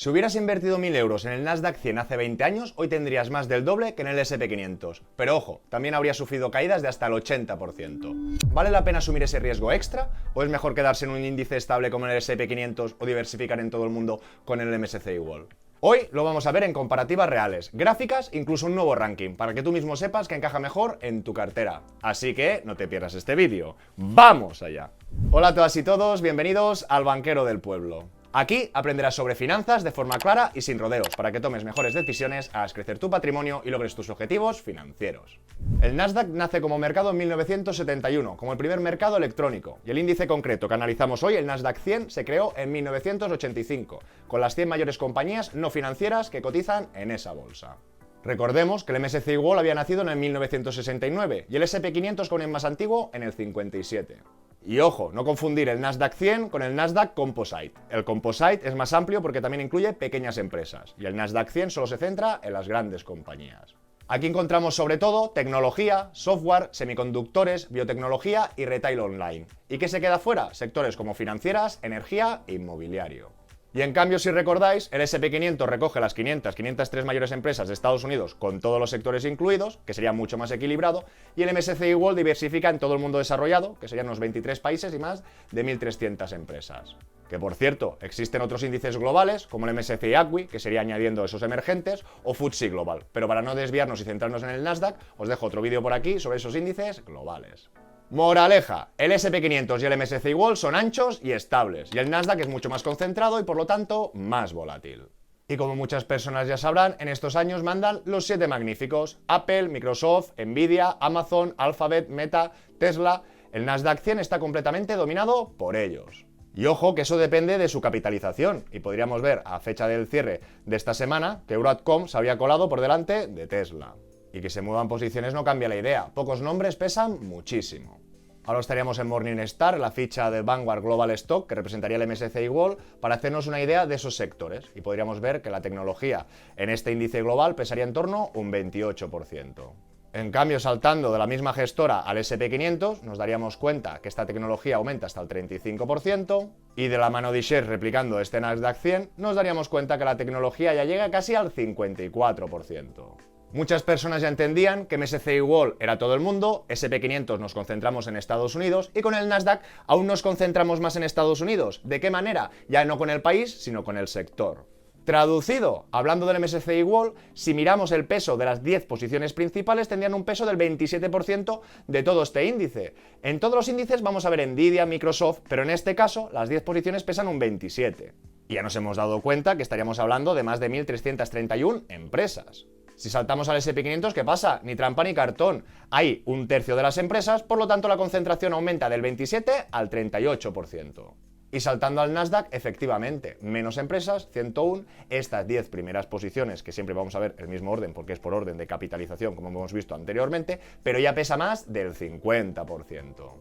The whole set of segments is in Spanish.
Si hubieras invertido 1000 euros en el Nasdaq 100 hace 20 años, hoy tendrías más del doble que en el S&P 500. Pero ojo, también habría sufrido caídas de hasta el 80%. ¿Vale la pena asumir ese riesgo extra? ¿O es mejor quedarse en un índice estable como el S&P 500 o diversificar en todo el mundo con el MSCI World? Hoy lo vamos a ver en comparativas reales, gráficas, incluso un nuevo ranking, para que tú mismo sepas que encaja mejor en tu cartera. Así que no te pierdas este vídeo. ¡Vamos allá! Hola a todas y todos, bienvenidos al Banquero del Pueblo. Aquí aprenderás sobre finanzas de forma clara y sin rodeos, para que tomes mejores decisiones, hagas crecer tu patrimonio y logres tus objetivos financieros. El Nasdaq nace como mercado en 1971, como el primer mercado electrónico, y el índice concreto que analizamos hoy, el Nasdaq 100, se creó en 1985, con las 100 mayores compañías no financieras que cotizan en esa bolsa. Recordemos que el MSCI World había nacido en el 1969 y el S&P 500, con el más antiguo, en el 57. Y ojo, no confundir el Nasdaq 100 con el Nasdaq Composite. El Composite es más amplio porque también incluye pequeñas empresas, y el Nasdaq 100 solo se centra en las grandes compañías. Aquí encontramos sobre todo tecnología, software, semiconductores, biotecnología y retail online. ¿Y qué se queda fuera? Sectores como financieras, energía e inmobiliario. Y en cambio, si recordáis, el S&P 500 recoge las 503 mayores empresas de Estados Unidos con todos los sectores incluidos, que sería mucho más equilibrado, y el MSCI World diversifica en todo el mundo desarrollado, que serían unos 23 países y más de 1.300 empresas. Que por cierto, existen otros índices globales, como el MSCI ACWI, que sería añadiendo esos emergentes, o FTSE Global. Pero para no desviarnos y centrarnos en el Nasdaq, os dejo otro vídeo por aquí sobre esos índices globales. Moraleja, el S&P 500 y el MSCI World son anchos y estables, y el Nasdaq es mucho más concentrado y por lo tanto más volátil. Y como muchas personas ya sabrán, en estos años mandan los 7 magníficos: Apple, Microsoft, Nvidia, Amazon, Alphabet, Meta, Tesla. El Nasdaq 100 está completamente dominado por ellos. Y ojo que eso depende de su capitalización, y podríamos ver a fecha del cierre de esta semana que Broadcom se había colado por delante de Tesla. Y que se muevan posiciones no cambia la idea, pocos nombres pesan muchísimo. Ahora estaríamos en Morningstar, la ficha de Vanguard Global Stock, que representaría el MSCI World, para hacernos una idea de esos sectores, y podríamos ver que la tecnología en este índice global pesaría en torno a un 28%. En cambio, saltando de la misma gestora al S&P 500, nos daríamos cuenta que esta tecnología aumenta hasta el 35%, y de la mano de iShares replicando este Nasdaq 100, nos daríamos cuenta que la tecnología ya llega casi al 54%. Muchas personas ya entendían que MSCI World era todo el mundo, S&P 500 nos concentramos en Estados Unidos, y con el Nasdaq aún nos concentramos más en Estados Unidos. ¿De qué manera? Ya no con el país, sino con el sector. Traducido, hablando del MSCI World, si miramos el peso de las 10 posiciones principales, tendrían un peso del 27% de todo este índice. En todos los índices vamos a ver Nvidia, Microsoft, pero en este caso las 10 posiciones pesan un 27%. Y ya nos hemos dado cuenta que estaríamos hablando de más de 1.331 empresas. Si saltamos al S&P 500, ¿qué pasa? Ni trampa ni cartón. Hay un tercio de las empresas, por lo tanto la concentración aumenta del 27 al 38%. Y saltando al Nasdaq, efectivamente, menos empresas, 101, estas 10 primeras posiciones, que siempre vamos a ver el mismo orden porque es por orden de capitalización, como hemos visto anteriormente, pero ya pesa más del 50%.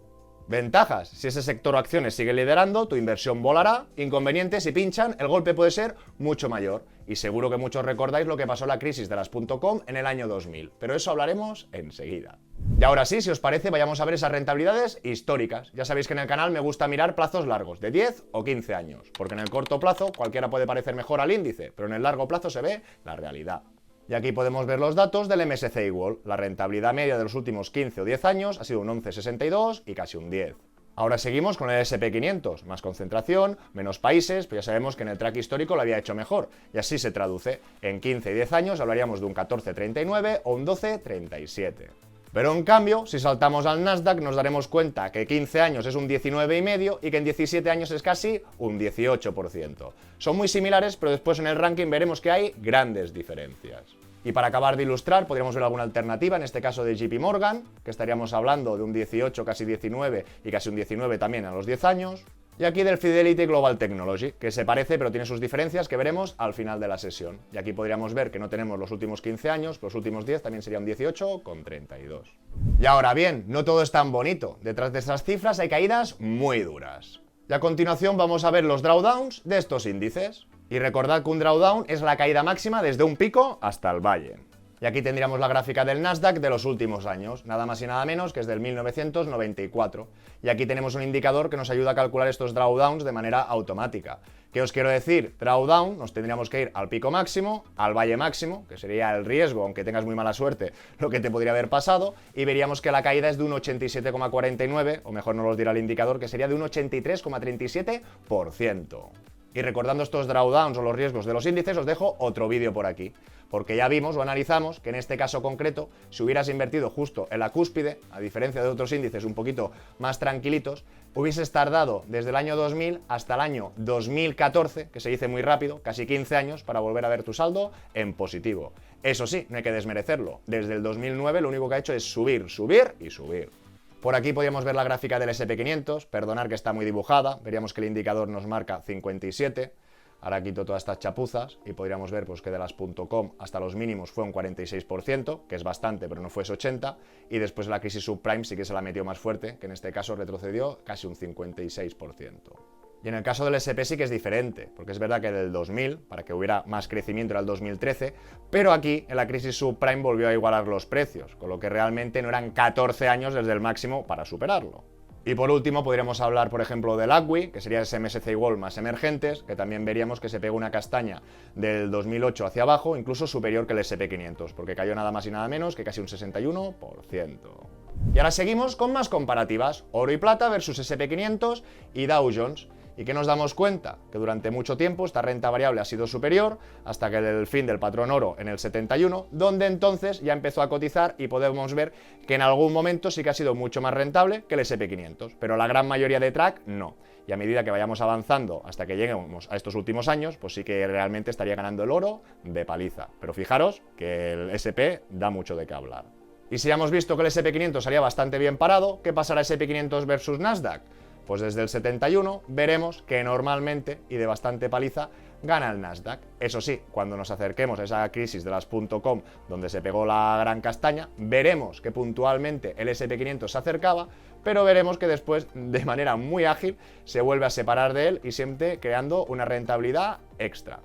Ventajas: si ese sector o acciones sigue liderando, tu inversión volará. Inconvenientes: si pinchan, el golpe puede ser mucho mayor. Y seguro que muchos recordáis lo que pasó en la crisis de las .com en el año 2000, pero eso hablaremos enseguida. Y ahora sí, si os parece, vayamos a ver esas rentabilidades históricas. Ya sabéis que en el canal me gusta mirar plazos largos, de 10 o 15 años, porque en el corto plazo cualquiera puede parecer mejor al índice, pero en el largo plazo se ve la realidad. Y aquí podemos ver los datos del MSCI World. La rentabilidad media de los últimos 15 o 10 años ha sido un 11,62 y casi un 10. Ahora seguimos con el S&P 500, más concentración, menos países, pero ya sabemos que en el track histórico lo había hecho mejor, y así se traduce. En 15 y 10 años hablaríamos de un 14,39 o un 12,37. Pero en cambio, si saltamos al Nasdaq, nos daremos cuenta que 15 años es un 19,5 y que en 17 años es casi un 18%. Son muy similares, pero después en el ranking veremos que hay grandes diferencias. Y para acabar de ilustrar, podríamos ver alguna alternativa, en este caso de JP Morgan, que estaríamos hablando de un 18, casi 19 y casi un 19 también a los 10 años. Y aquí del Fidelity Global Technology, que se parece pero tiene sus diferencias que veremos al final de la sesión. Y aquí podríamos ver que no tenemos los últimos 15 años, pero los últimos 10 también serían 18,32. Y ahora bien, no todo es tan bonito. Detrás de estas cifras hay caídas muy duras. Y a continuación vamos a ver los drawdowns de estos índices. Y recordad que un drawdown es la caída máxima desde un pico hasta el valle. Y aquí tendríamos la gráfica del Nasdaq de los últimos años, nada más y nada menos que es del 1994. Y aquí tenemos un indicador que nos ayuda a calcular estos drawdowns de manera automática. ¿Qué os quiero decir? Drawdown, nos tendríamos que ir al pico máximo, al valle máximo, que sería el riesgo, aunque tengas muy mala suerte, lo que te podría haber pasado, y veríamos que la caída es de un 87,49, o mejor no lo dirá el indicador, que sería de un 83,37%. Y recordando estos drawdowns o los riesgos de los índices, os dejo otro vídeo por aquí, porque ya vimos o analizamos que en este caso concreto, si hubieras invertido justo en la cúspide, a diferencia de otros índices un poquito más tranquilitos, hubieses tardado desde el año 2000 hasta el año 2014, que se dice muy rápido, casi 15 años, para volver a ver tu saldo en positivo. Eso sí, no hay que desmerecerlo. Desde el 2009 lo único que ha hecho es subir, subir y subir. Por aquí podríamos ver la gráfica del S&P500, perdonar que está muy dibujada, veríamos que el indicador nos marca 57, ahora quito todas estas chapuzas y podríamos ver pues, que de las .com hasta los mínimos fue un 46%, que es bastante pero no fue ese 80%, y después la crisis subprime sí que se la metió más fuerte, que en este caso retrocedió casi un 56%. Y en el caso del S&P sí que es diferente, porque es verdad que del 2000, para que hubiera más crecimiento era el 2013, pero aquí en la crisis subprime volvió a igualar los precios, con lo que realmente no eran 14 años desde el máximo para superarlo. Y por último podríamos hablar, por ejemplo, del ACWI, que sería ese MSCI World más emergentes, que también veríamos que se pegó una castaña del 2008 hacia abajo, incluso superior que el S&P 500, porque cayó nada más y nada menos que casi un 61%. Y ahora seguimos con más comparativas, oro y plata versus S&P 500 y Dow Jones. ¿Y qué nos damos cuenta? Que durante mucho tiempo esta renta variable ha sido superior, hasta que el fin del patrón oro en el 71, donde entonces ya empezó a cotizar y podemos ver que en algún momento sí que ha sido mucho más rentable que el S&P 500, pero la gran mayoría de track no. Y a medida que vayamos avanzando hasta que lleguemos a estos últimos años, pues sí que realmente estaría ganando el oro de paliza. Pero fijaros que el S&P da mucho de qué hablar. Y si ya hemos visto que el S&P 500 salía bastante bien parado, ¿qué pasará S&P 500 versus Nasdaq? Pues desde el 71 veremos que normalmente, y de bastante paliza, gana el Nasdaq. Eso sí, cuando nos acerquemos a esa crisis de las .com, donde se pegó la gran castaña, veremos que puntualmente el S&P 500 se acercaba, pero veremos que después, de manera muy ágil, se vuelve a separar de él y siempre creando una rentabilidad extra,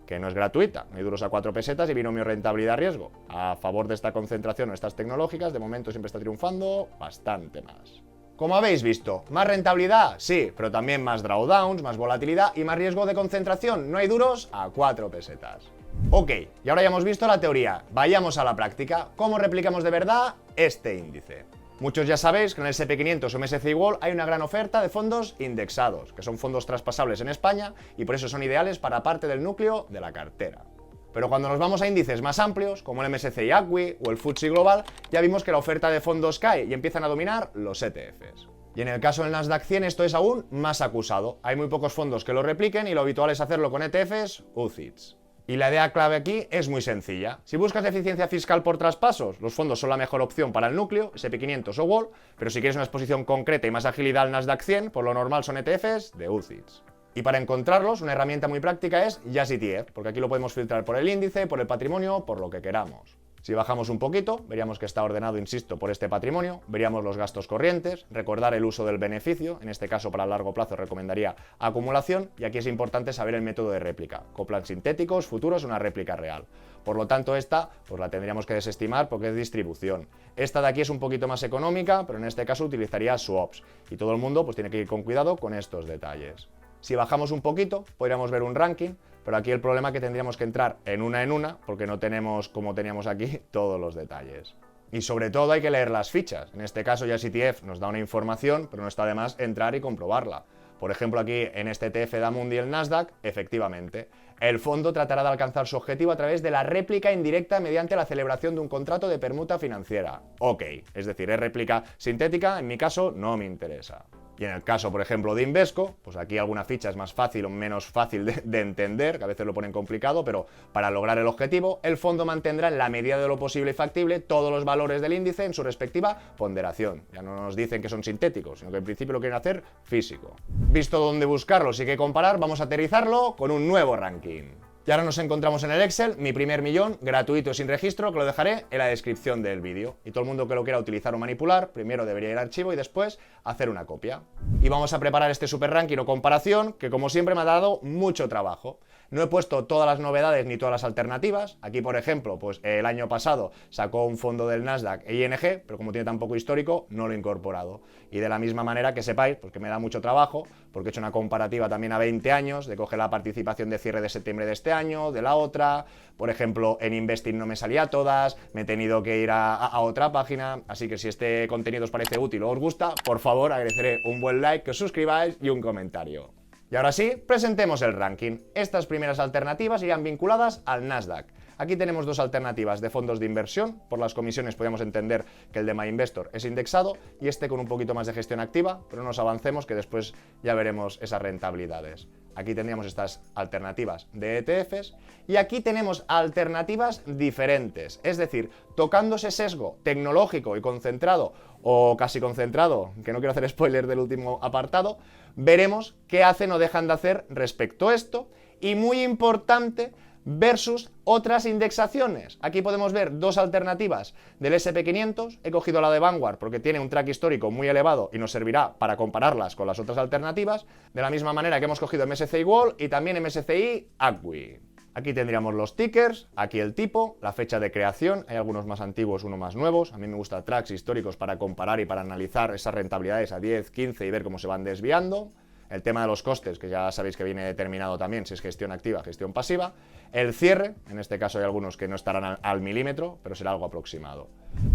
que no es gratuita, no hay duros a 4 pesetas y binomio rentabilidad-riesgo. A favor de esta concentración en estas tecnológicas, de momento siempre está triunfando bastante más. Como habéis visto, ¿más rentabilidad? Sí, pero también más drawdowns, más volatilidad y más riesgo de concentración. No hay duros a 4 pesetas. Ok, y ahora ya hemos visto la teoría. Vayamos a la práctica. ¿Cómo replicamos de verdad este índice? Muchos ya sabéis que en el S&P 500 o MSCI World hay una gran oferta de fondos indexados, que son fondos traspasables en España y por eso son ideales para parte del núcleo de la cartera. Pero cuando nos vamos a índices más amplios, como el MSCI ACWI o el FTSE Global, ya vimos que la oferta de fondos cae y empiezan a dominar los ETFs. Y en el caso del Nasdaq 100 esto es aún más acusado. Hay muy pocos fondos que lo repliquen y lo habitual es hacerlo con ETFs UCITS. Y la idea clave aquí es muy sencilla. Si buscas eficiencia fiscal por traspasos, los fondos son la mejor opción para el núcleo, S&P 500 o World, pero si quieres una exposición concreta y más agilidad al Nasdaq 100, por lo normal son ETFs de UCITS. Y para encontrarlos, una herramienta muy práctica es Just ETF, porque aquí lo podemos filtrar por el índice, por el patrimonio, por lo que queramos. Si bajamos un poquito, veríamos que está ordenado, insisto, por este patrimonio, veríamos los gastos corrientes, recordar el uso del beneficio, en este caso para largo plazo recomendaría acumulación, y aquí es importante saber el método de réplica, coplan sintéticos, futuros, una réplica real. Por lo tanto esta, pues la tendríamos que desestimar porque es distribución. Esta de aquí es un poquito más económica, pero en este caso utilizaría swaps, y todo el mundo pues tiene que ir con cuidado con estos detalles. Si bajamos un poquito, podríamos ver un ranking, pero aquí el problema es que tendríamos que entrar en una, porque no tenemos, como teníamos aquí, todos los detalles. Y sobre todo hay que leer las fichas. En este caso Just ETF nos da una información, pero no está de más entrar y comprobarla. Por ejemplo, aquí en este ETF Damundi el Nasdaq, efectivamente, el fondo tratará de alcanzar su objetivo a través de la réplica indirecta mediante la celebración de un contrato de permuta financiera. Ok, es decir, es réplica sintética, en mi caso no me interesa. Y en el caso, por ejemplo, de Invesco, pues aquí alguna ficha es más fácil o menos fácil de entender, que a veces lo ponen complicado, pero para lograr el objetivo, el fondo mantendrá en la medida de lo posible y factible todos los valores del índice en su respectiva ponderación. Ya no nos dicen que son sintéticos, sino que en principio lo quieren hacer físico. Visto dónde buscarlos y qué comparar, vamos a aterrizarlo con un nuevo ranking. Y ahora nos encontramos en el Excel, mi primer millón, gratuito sin registro, que lo dejaré en la descripción del vídeo. Y todo el mundo que lo quiera utilizar o manipular, primero debería ir al archivo y después hacer una copia. Y vamos a preparar este super ranking o comparación, que como siempre me ha dado mucho trabajo. No he puesto todas las novedades ni todas las alternativas. Aquí, por ejemplo, pues el año pasado sacó un fondo del Nasdaq ING, pero como tiene tan poco histórico, no lo he incorporado. Y de la misma manera que sepáis, porque me da mucho trabajo, porque he hecho una comparativa también a 20 años, de coger la participación de cierre de septiembre de este año, de la otra. Por ejemplo, en Investing no me salía todas, me he tenido que ir a otra página. Así que si este contenido os parece útil o os gusta, por favor agradeceré un buen like, que os suscribáis y un comentario. Y ahora sí, presentemos el ranking. Estas primeras alternativas irían vinculadas al Nasdaq. Aquí tenemos dos alternativas de fondos de inversión. Por las comisiones podemos entender que el de MyInvestor es indexado y este con un poquito más de gestión activa, pero no nos avancemos que después ya veremos esas rentabilidades. Aquí tendríamos estas alternativas de ETFs y aquí tenemos alternativas diferentes, es decir, tocando ese sesgo tecnológico y concentrado o casi concentrado, que no quiero hacer spoiler del último apartado, veremos qué hacen o dejan de hacer respecto a esto y muy importante, versus otras indexaciones. Aquí podemos ver dos alternativas del SP500, he cogido la de Vanguard porque tiene un track histórico muy elevado y nos servirá para compararlas con las otras alternativas, de la misma manera que hemos cogido MSCI World y también MSCI ACWI. Aquí tendríamos los tickers, aquí el tipo, la fecha de creación, hay algunos más antiguos, unos más nuevos, a mí me gustan tracks históricos para comparar y para analizar esas rentabilidades a 10, 15 y ver cómo se van desviando. El tema de los costes, que ya sabéis que viene determinado también si es gestión activa, gestión pasiva. El cierre, en este caso hay algunos que no estarán al milímetro, pero será algo aproximado.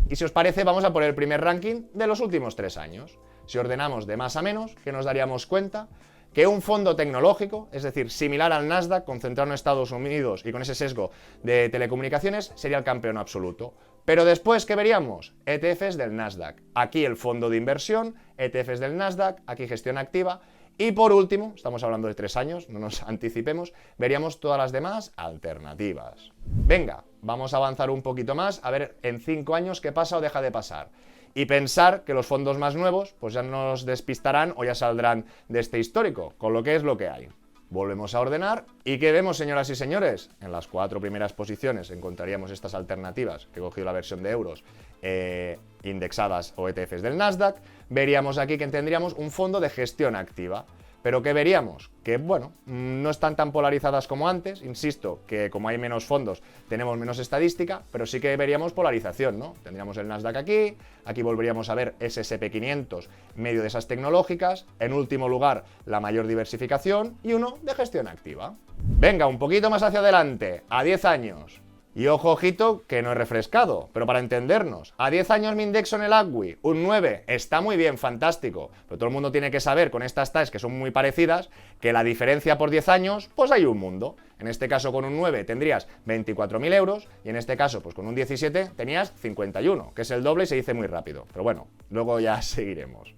Y si os parece, vamos a por el primer ranking de los últimos 3 años. Si ordenamos de más a menos, que nos daríamos cuenta que un fondo tecnológico, es decir, similar al Nasdaq, concentrado en Estados Unidos y con ese sesgo de telecomunicaciones, sería el campeón absoluto. Pero después, ¿qué veríamos? ETFs del Nasdaq. Aquí el fondo de inversión, ETFs del Nasdaq, aquí gestión activa. Y por último, estamos hablando de 3 años, no nos anticipemos, veríamos todas las demás alternativas. Venga, vamos a avanzar un poquito más, a ver en 5 años qué pasa o deja de pasar. Y pensar que los fondos más nuevos pues ya nos despistarán o ya saldrán de este histórico, con lo que es lo que hay. Volvemos a ordenar y ¿qué vemos, señoras y señores? En las 4 primeras posiciones encontraríamos estas alternativas, que he cogido la versión de euros, indexadas o ETFs del Nasdaq. Veríamos aquí que tendríamos un fondo de gestión activa. ¿Pero qué veríamos? Que, bueno, no están tan polarizadas como antes. Insisto, que como hay menos fondos, tenemos menos estadística, pero sí que veríamos polarización, ¿no? Tendríamos el Nasdaq aquí, aquí volveríamos a ver ese SP500 medio de esas tecnológicas, en último lugar, la mayor diversificación y uno de gestión activa. Venga, un poquito más hacia adelante, a 10 años. Y ojo, ojito, que no he refrescado, pero para entendernos, a 10 años me indexo en el ACWI, un 9, está muy bien, fantástico, pero todo el mundo tiene que saber con estas TAEs que son muy parecidas, que la diferencia por 10 años, pues hay un mundo. En este caso con un 9 tendrías 24.000 euros y en este caso pues con un 17 tenías 51, que es el doble y se dice muy rápido, pero bueno, luego ya seguiremos.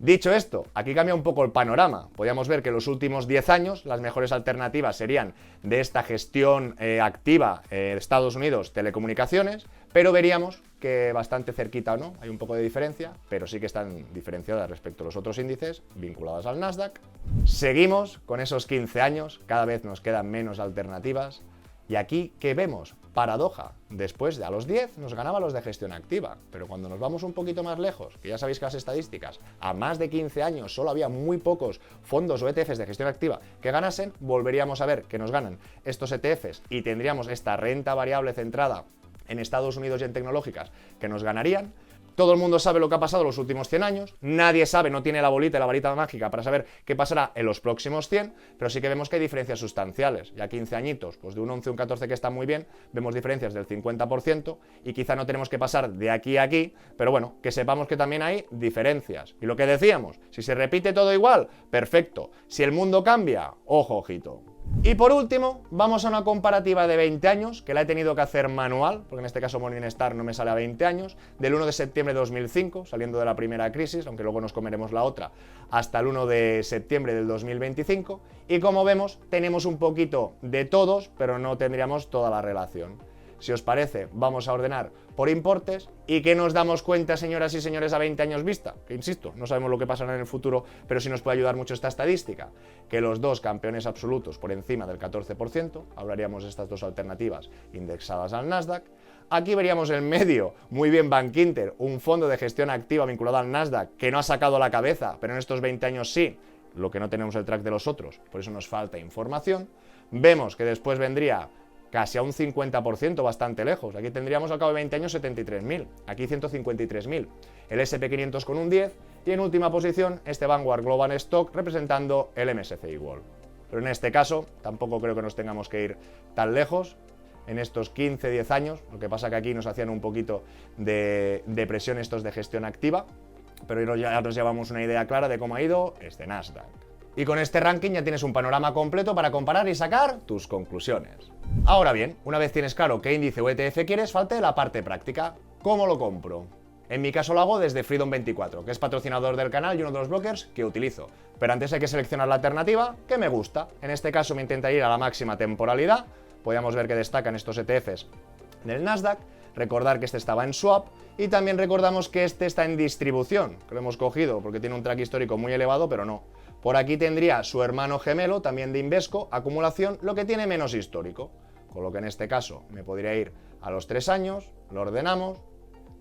Dicho esto, aquí cambia un poco el panorama. Podríamos ver que en los últimos 10 años las mejores alternativas serían de esta gestión activa de Estados Unidos, telecomunicaciones, pero veríamos que bastante cerquita o no, hay un poco de diferencia, pero sí que están diferenciadas respecto a los otros índices vinculados al Nasdaq. Seguimos con esos 15 años, cada vez nos quedan menos alternativas. Y aquí, ¿qué vemos? Paradoja. Después de a los 10 nos ganaba los de gestión activa, pero cuando nos vamos un poquito más lejos, que ya sabéis que las estadísticas, a más de 15 años solo había muy pocos fondos o ETFs de gestión activa que ganasen, volveríamos a ver que nos ganan estos ETFs y tendríamos esta renta variable centrada en Estados Unidos y en tecnológicas que nos ganarían. Todo el mundo sabe lo que ha pasado en los últimos 100 años, nadie sabe, no tiene la bolita y la varita mágica para saber qué pasará en los próximos 100, pero sí que vemos que hay diferencias sustanciales. Ya 15 añitos, pues de un 11 a un 14 que está muy bien, vemos diferencias del 50% y quizá no tenemos que pasar de aquí a aquí, pero bueno, que sepamos que también hay diferencias. Y lo que decíamos, si se repite todo igual, perfecto. Si el mundo cambia, ojo, ojito. Y por último, vamos a una comparativa de 20 años, que la he tenido que hacer manual, porque en este caso Morningstar no me sale a 20 años, del 1 de septiembre de 2005, saliendo de la primera crisis, aunque luego nos comeremos la otra, hasta el 1 de septiembre del 2025, y como vemos, tenemos un poquito de todos, pero no tendríamos toda la relación. Si os parece, vamos a ordenar por importes y que nos damos cuenta, señoras y señores, a 20 años vista, que insisto, no sabemos lo que pasará en el futuro, pero sí nos puede ayudar mucho esta estadística, que los dos campeones absolutos por encima del 14%, hablaríamos de estas dos alternativas indexadas al Nasdaq. Aquí veríamos en medio, muy bien Bank Inter, un fondo de gestión activa vinculado al Nasdaq que no ha sacado la cabeza, pero en estos 20 años sí, lo que no tenemos el track de los otros, por eso nos falta información. Vemos que después vendría casi a un 50%, bastante lejos. Aquí tendríamos al cabo de 20 años 73.000, aquí 153.000. El SP500 con un 10 y en última posición este Vanguard Global Stock representando el MSCI World. Pero en este caso tampoco creo que nos tengamos que ir tan lejos. En estos 15-10 años, lo que pasa que aquí nos hacían un poquito de presión estos de gestión activa, pero ya nos llevamos una idea clara de cómo ha ido este Nasdaq. Y con este ranking ya tienes un panorama completo para comparar y sacar tus conclusiones. Ahora bien, una vez tienes claro qué índice o ETF quieres, falta la parte práctica. ¿Cómo lo compro? En mi caso lo hago desde Freedom24, que es patrocinador del canal y uno de los brokers que utilizo. Pero antes hay que seleccionar la alternativa que me gusta. En este caso me intenta ir a la máxima temporalidad. Podríamos ver que destacan estos ETFs del Nasdaq. Recordar que este estaba en swap y también recordamos que este está en distribución, que lo hemos cogido porque tiene un track histórico muy elevado, pero no. Por aquí tendría su hermano gemelo, también de Invesco, acumulación, lo que tiene menos histórico. Con lo que en este caso me podría ir a los 3 años, lo ordenamos,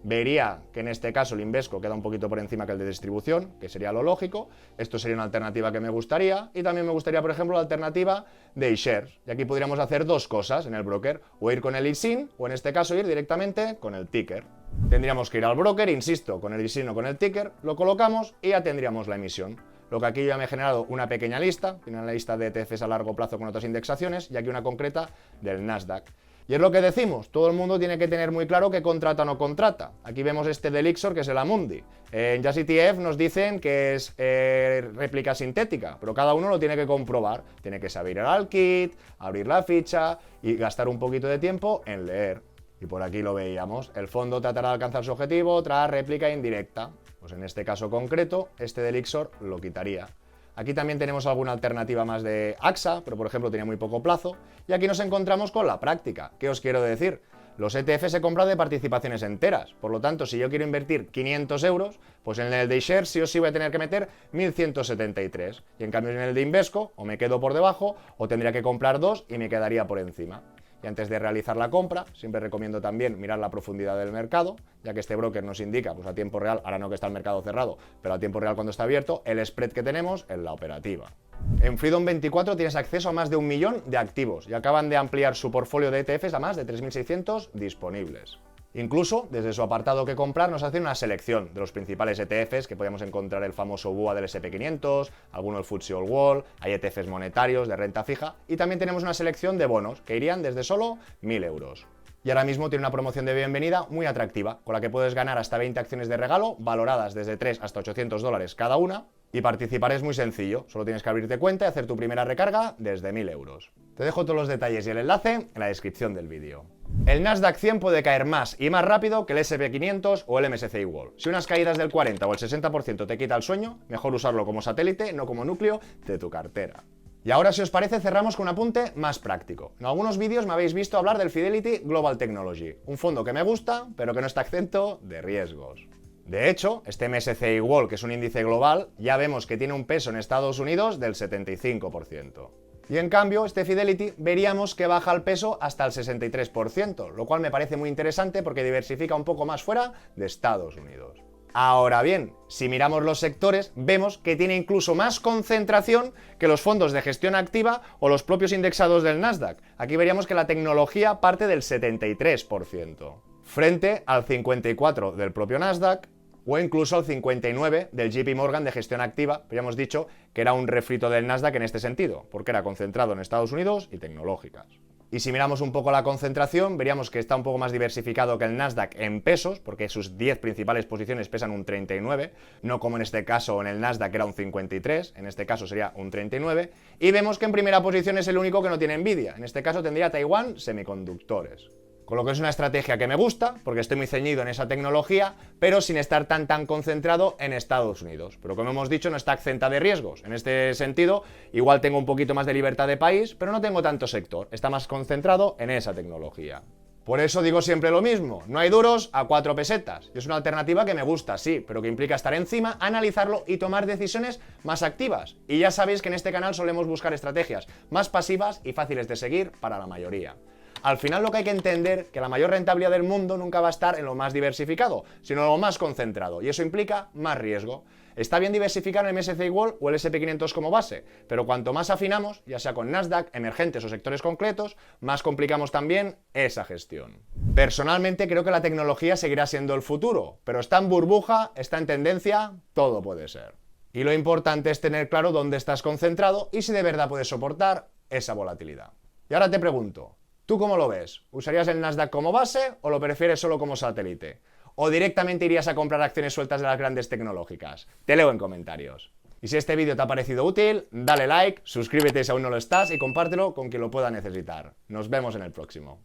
vería que en este caso el Invesco queda un poquito por encima que el de distribución, que sería lo lógico. Esto sería una alternativa que me gustaría y también me gustaría, por ejemplo, la alternativa de iShares. Y aquí podríamos hacer dos cosas en el broker, o ir con el ISIN o en este caso ir directamente con el ticker. Tendríamos que ir al broker, insisto, con el ISIN o con el ticker, lo colocamos y ya tendríamos la emisión. Lo que aquí ya me he generado una pequeña lista, tiene una lista de ETFs a largo plazo con otras indexaciones y aquí una concreta del Nasdaq. Y es lo que decimos, todo el mundo tiene que tener muy claro qué contrata o no contrata. Aquí vemos este de Elixir, que es el Amundi. En Just ETF nos dicen que es réplica sintética, pero cada uno lo tiene que comprobar. Tiene que saber ir al kit, abrir la ficha y gastar un poquito de tiempo en leer. Y por aquí lo veíamos, el fondo tratará de alcanzar su objetivo tras réplica indirecta. Pues en este caso concreto, este de Elixir lo quitaría. Aquí también tenemos alguna alternativa más de AXA, pero por ejemplo tenía muy poco plazo. Y aquí nos encontramos con la práctica. ¿Qué os quiero decir? Los ETF se compran de participaciones enteras. Por lo tanto, si yo quiero invertir 500 euros, pues en el de iShares sí o sí voy a tener que meter 1.173. Y en cambio en el de Invesco, o me quedo por debajo, o tendría que comprar dos y me quedaría por encima. Y antes de realizar la compra, siempre recomiendo también mirar la profundidad del mercado, ya que este broker nos indica, pues a tiempo real, ahora no que está el mercado cerrado, pero a tiempo real cuando está abierto, el spread que tenemos en la operativa. En Freedom24 tienes acceso a más de 1 millón de activos y acaban de ampliar su portfolio de ETFs a más de 3.600 disponibles. Incluso, desde su apartado que comprar, nos hace una selección de los principales ETFs, que podemos encontrar el famoso BUA del SP500, alguno del FTSE All World, hay ETFs monetarios de renta fija y también tenemos una selección de bonos que irían desde solo 1.000 euros. Y ahora mismo tiene una promoción de bienvenida muy atractiva, con la que puedes ganar hasta 20 acciones de regalo, valoradas desde 3 hasta $800 cada una, y participar es muy sencillo, solo tienes que abrirte cuenta y hacer tu primera recarga desde 1.000 euros. Te dejo todos los detalles y el enlace en la descripción del vídeo. El Nasdaq 100 puede caer más y más rápido que el SP500 o el MSCI World. Si unas caídas del 40 o el 60% te quita el sueño, mejor usarlo como satélite, no como núcleo de tu cartera. Y ahora, si os parece, cerramos con un apunte más práctico. En algunos vídeos me habéis visto hablar del Fidelity Global Technology, un fondo que me gusta, pero que no está exento de riesgos. De hecho, este MSCI World, que es un índice global, ya vemos que tiene un peso en Estados Unidos del 75%. Y en cambio, este Fidelity veríamos que baja el peso hasta el 63%, lo cual me parece muy interesante porque diversifica un poco más fuera de Estados Unidos. Ahora bien, si miramos los sectores, vemos que tiene incluso más concentración que los fondos de gestión activa o los propios indexados del Nasdaq. Aquí veríamos que la tecnología parte del 73%, frente al 54% del propio Nasdaq, o incluso al 59% del JP Morgan de gestión activa. Habíamos dicho que era un refrito del Nasdaq en este sentido, porque era concentrado en Estados Unidos y tecnológicas. Y si miramos un poco la concentración, veríamos que está un poco más diversificado que el Nasdaq en pesos, porque sus 10 principales posiciones pesan un 39%, no como en este caso en el Nasdaq era un 53%, en este caso sería un 39%, y vemos que en primera posición es el único que no tiene Nvidia, en este caso tendría Taiwan Semiconductores. Con lo que es una estrategia que me gusta, porque estoy muy ceñido en esa tecnología, pero sin estar tan concentrado en Estados Unidos. Pero como hemos dicho, no está exenta de riesgos. En este sentido, igual tengo un poquito más de libertad de país, pero no tengo tanto sector. Está más concentrado en esa tecnología. Por eso digo siempre lo mismo, no hay duros a 4 pesetas. Y es una alternativa que me gusta, sí, pero que implica estar encima, analizarlo y tomar decisiones más activas. Y ya sabéis que en este canal solemos buscar estrategias más pasivas y fáciles de seguir para la mayoría. Al final lo que hay que entender que la mayor rentabilidad del mundo nunca va a estar en lo más diversificado, sino en lo más concentrado, y eso implica más riesgo. Está bien diversificar en el MSCI World o el S&P 500 como base, pero cuanto más afinamos, ya sea con Nasdaq, emergentes o sectores concretos, más complicamos también esa gestión. Personalmente creo que la tecnología seguirá siendo el futuro, pero está en burbuja, está en tendencia, todo puede ser. Y lo importante es tener claro dónde estás concentrado y si de verdad puedes soportar esa volatilidad. Y ahora te pregunto, ¿tú cómo lo ves? ¿Usarías el Nasdaq como base o lo prefieres solo como satélite? ¿O directamente irías a comprar acciones sueltas de las grandes tecnológicas? Te leo en comentarios. Y si este vídeo te ha parecido útil, dale like, suscríbete si aún no lo estás y compártelo con quien lo pueda necesitar. Nos vemos en el próximo.